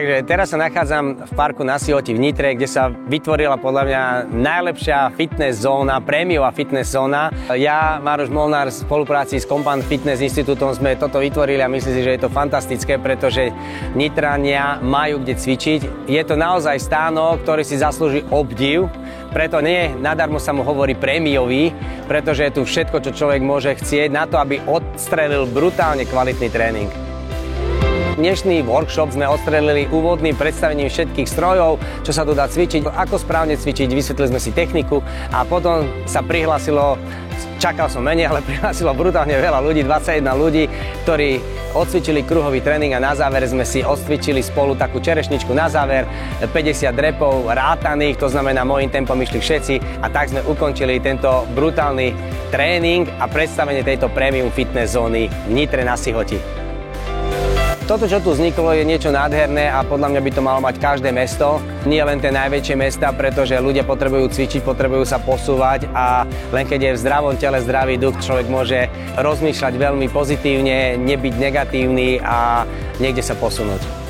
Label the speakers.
Speaker 1: Takže teraz sa nachádzam v parku na Sihoti v Nitre, kde sa vytvorila podľa mňa najlepšia fitness zóna, prémiová fitness zóna. Ja, Mároš Molnár, v spolupráci s Compound Fitness Inštitútom sme toto vytvorili a myslím si, že je to fantastické, pretože Nitrania majú kde cvičiť. Je to naozaj stánok, ktorý si zaslúži obdiv, preto nie nadarmo sa mu hovorí prémiový, pretože je tu všetko, čo človek môže chcieť na to, aby odstrelil brutálne kvalitný tréning. Dnešný workshop sme odstrelili úvodným predstavením všetkých strojov, čo sa tu dá cvičiť, ako správne cvičiť, vysvetlili sme si techniku a potom sa prihlásilo, čakal som menej, ale prihlásilo brutálne veľa ľudí, 21 ľudí, ktorí odcvičili kruhový tréning a na záver sme si odcvičili spolu takú čerešničku na záver, 50 repov rátaných, to znamená môjim tempom išli všetci a tak sme ukončili tento brutálny tréning a predstavenie tejto premium fitness zóny v Nitre na Sihoti. Toto, čo tu vzniklo, je niečo nádherné a podľa mňa by to malo mať každé mesto, nie len tie najväčšie mesta, pretože ľudia potrebujú cvičiť, potrebujú sa posúvať a len keď je v zdravom tele zdravý duch, človek môže rozmýšľať veľmi pozitívne, nebyť negatívny a niekde sa posunúť.